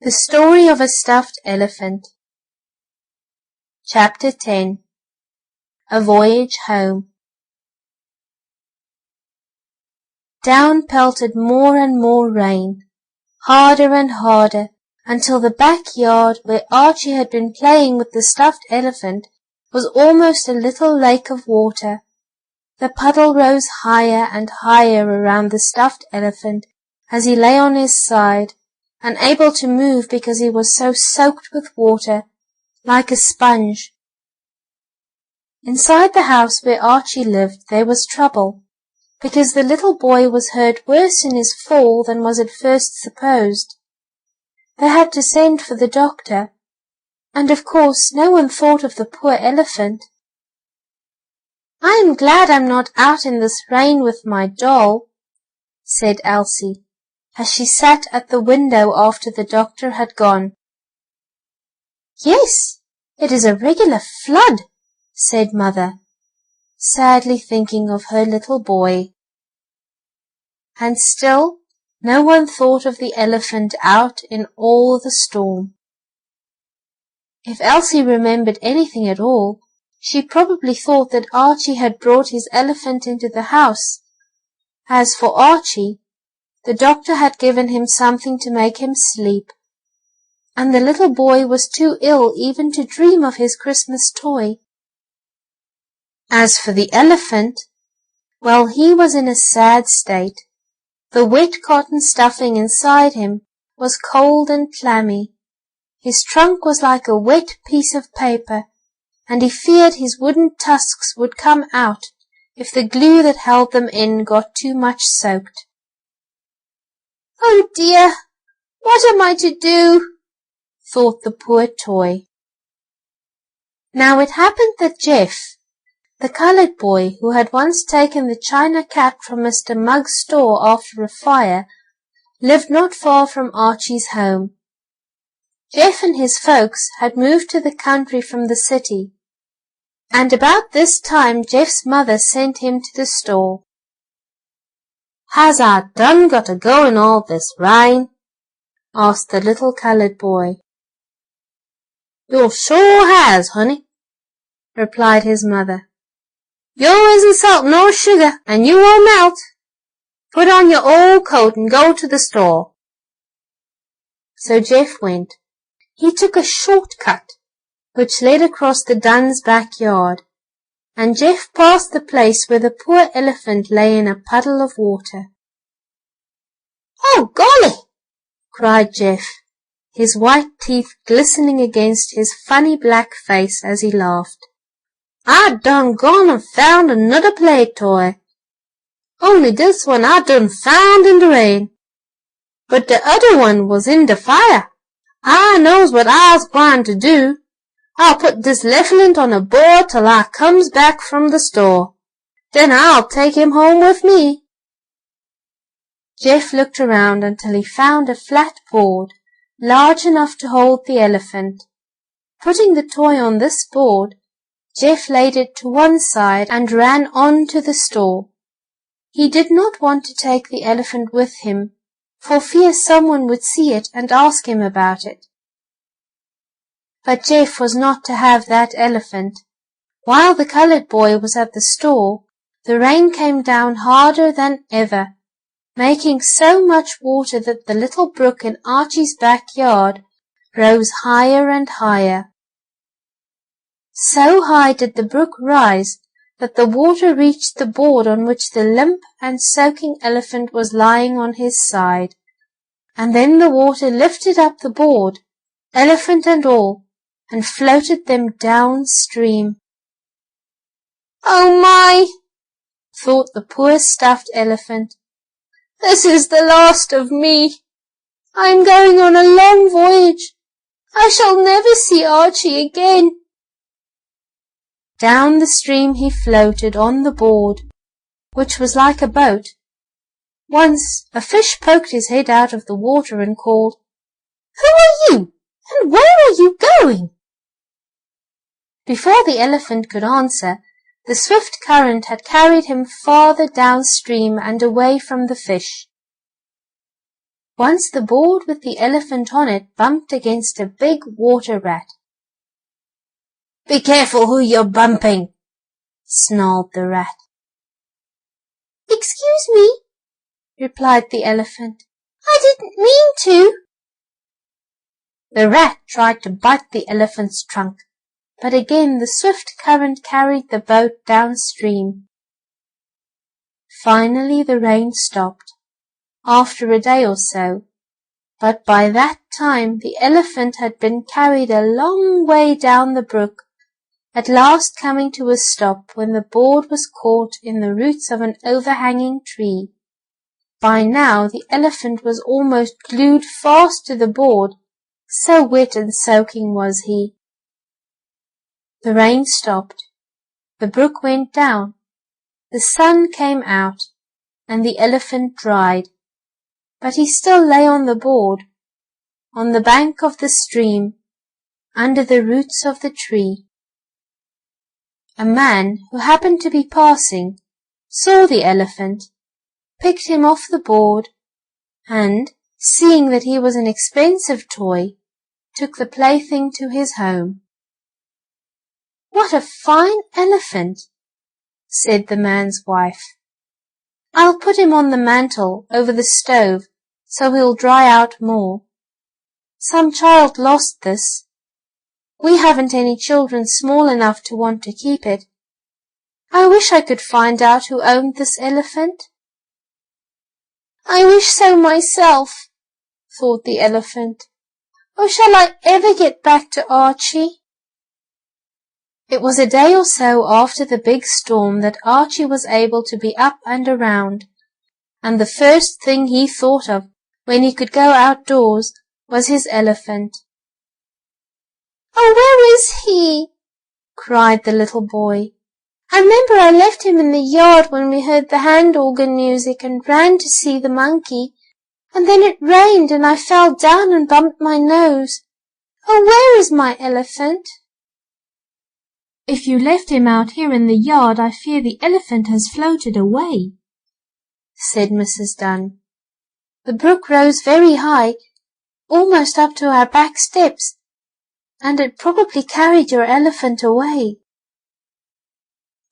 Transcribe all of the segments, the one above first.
The Story of a Stuffed Elephant. Chapter 10. A Voyage Home. Down pelted more and more rain, harder and harder, until the backyard where Archie had been playing with the stuffed elephant was almost a little lake of water. The puddle rose higher and higher around the stuffed elephant as he lay on his side, unable to move because he was so soaked with water, like a sponge. Inside the house where Archie lived there was trouble, because the little boy was hurt worse in his fall than was at first supposed. They had to send for the doctor, and of course no one thought of the poor elephant. "I am glad I'm not out in this rain with my doll," said Elsie, as she sat at the window after the doctor had gone. "Yes, it is a regular flood," said Mother, sadly thinking of her little boy. And still no one thought of the elephant out in all the storm. If Elsie remembered anything at all, she probably thought that Archie had brought his elephant into the house. As for Archie, the doctor had given him something to make him sleep, and the little boy was too ill even to dream of his Christmas toy. As for the elephant, well, he was in a sad state. The wet cotton stuffing inside him was cold and clammy. His trunk was like a wet piece of paper, and he feared his wooden tusks would come out if the glue that held them in got too much soaked. "Oh dear, what am I to do?" thought the poor toy. Now it happened that Jeff, the coloured boy who had once taken the china cat from Mr. Mugg's store after a fire, lived not far from Archie's home. Jeff and his folks had moved to the country from the city, and about this time Jeff's mother sent him to the store. "Has I done got to go in all this rain?" asked the little coloured boy. "You sure has, honey," replied his mother. "You isn't salt nor sugar, and you won't melt. Put on your old coat and go to the store." So Jeff went. He took a short cut, which led across the Dunn's backyard, and Jeff passed the place where the poor elephant lay in a puddle of water. "Oh, golly!" cried Jeff, his white teeth glistening against his funny black face as he laughed. "I done gone and found another play toy. Only this one I done found in the rain. But the other one was in the fire. I knows what I's gwine to do. I'll put this 'lephant on a board till I comes back from the store. Then I'll take him home with me." Jeff looked around until he found a flat board, large enough to hold the elephant. Putting the toy on this board, Jeff laid it to one side and ran on to the store. He did not want to take the elephant with him, for fear someone would see it and ask him about it. But Jeff was not to have that elephant. While the coloured boy was at the store, the rain came down harder than ever, making so much water that the little brook in Archie's backyard rose higher and higher. So high did the brook rise that the water reached the board on which the limp and soaking elephant was lying on his side, and then the water lifted up the board, elephant and all, and floated them downstream. "Oh my!" thought the poor stuffed elephant. "This is the last of me. I am going on a long voyage. I shall never see Archie again." Down the stream he floated on the board, which was like a boat. Once a fish poked his head out of the water and called, "Who are you, and where are you going?" Before the elephant could answer, the swift current had carried him farther downstream and away from the fish. Once the board with the elephant on it bumped against a big water rat. "Be careful who you're bumping," snarled the rat. "Excuse me," replied the elephant. "I didn't mean to." The rat tried to bite the elephant's trunk, but again the swift current carried the boat downstream. Finally the rain stopped, after a day or so, but by that time the elephant had been carried a long way down the brook, at last coming to a stop when the board was caught in the roots of an overhanging tree. By now the elephant was almost glued fast to the board, so wet and soaking was he. The rain stopped, the brook went down, the sun came out, and the elephant dried, but he still lay on the board, on the bank of the stream, under the roots of the tree. A man who happened to be passing saw the elephant, picked him off the board, and, seeing that he was an expensive toy, took the plaything to his home. "What a fine elephant," said the man's wife. "I'll put him on the mantel over the stove so he'll dry out more. Some child lost this. We haven't any children small enough to want to keep it. I wish I could find out who owned this elephant." "I wish so myself," thought the elephant. "Oh, shall I ever get back to Archie?" It was a day or so after the big storm that Archie was able to be up and around, and the first thing he thought of when he could go outdoors was his elephant. "Oh, where is he?" cried the little boy. "I remember I left him in the yard when we heard the hand organ music and ran to see the monkey, and then it rained and I fell down and bumped my nose. Oh, where is my elephant?" "If you left him out here in the yard, I fear the elephant has floated away," said Mrs. Dunn. "The brook rose very high, almost up to our back steps, and it probably carried your elephant away."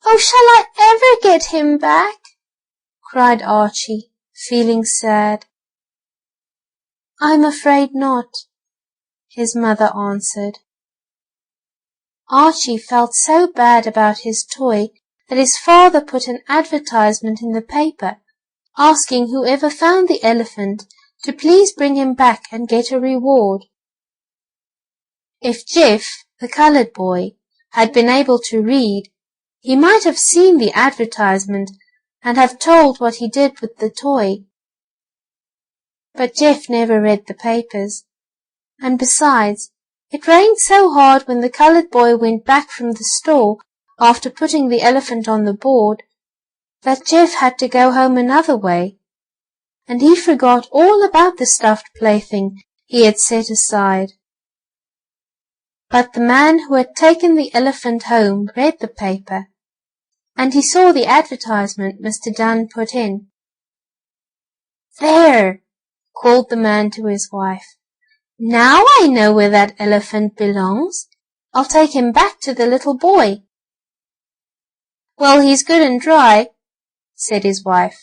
"Oh, shall I ever get him back?" cried Archie, feeling sad. "I'm afraid not," his mother answered. Archie felt so bad about his toy that his father put an advertisement in the paper, asking whoever found the elephant to please bring him back and get a reward. If Jeff, the colored boy, had been able to read, he might have seen the advertisement and have told what he did with the toy. But Jeff never read the papers, and besides, it rained so hard when the colored boy went back from the store after putting the elephant on the board that Jeff had to go home another way, and he forgot all about the stuffed plaything he had set aside. But the man who had taken the elephant home read the paper, and he saw the advertisement Mr. Dunn put in. "There," called the man to his wife. "Now I know where that elephant belongs. I'll take him back to the little boy." "Well, he's good and dry," said his wife.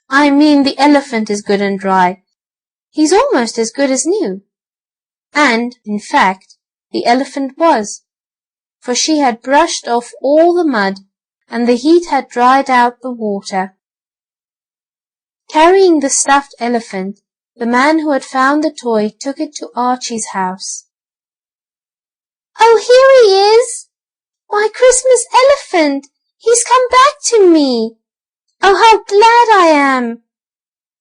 "I mean the elephant is good and dry. He's almost as good as new." And, in fact, the elephant was, for she had brushed off all the mud, and the heat had dried out the water. Carrying the stuffed elephant, the man who had found the toy took it to Archie's house. "Oh, here he is! My Christmas elephant! He's come back to me! Oh, how glad I am!"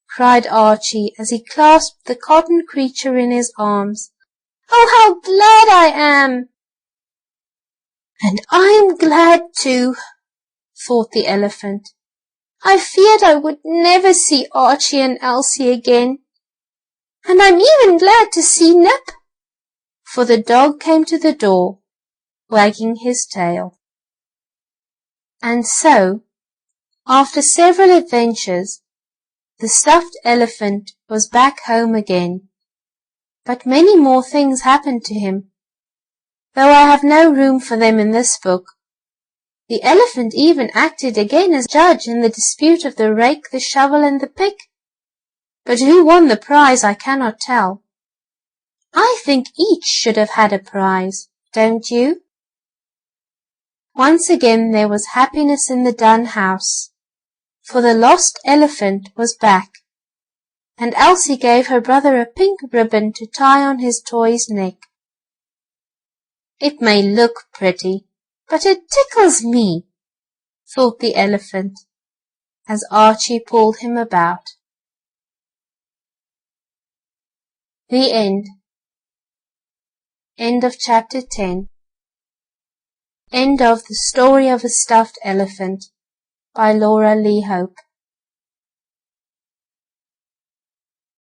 cried Archie as he clasped the cotton creature in his arms. "Oh, how glad I am!" "And I'm glad too," thought the elephant. "I feared I would never see Archie and Elsie again. And I'm even glad to see Nip," for the dog came to the door, wagging his tail. And so, after several adventures, The stuffed elephant was back home again, but many more things happened to him, though I have no room for them in this book. The elephant even acted again as judge in the dispute of the rake, the shovel, and the pick. But who won the prize I cannot tell. I think each should have had a prize, don't you? Once again there was happiness in the Dunn house, for the lost elephant was back, and Elsie gave her brother a pink ribbon to tie on his toy's neck. It may look pretty, but it tickles me, thought the elephant, as Archie pulled him about. The end. End of chapter 10. End of The Story of a Stuffed Elephant by Laura Lee Hope.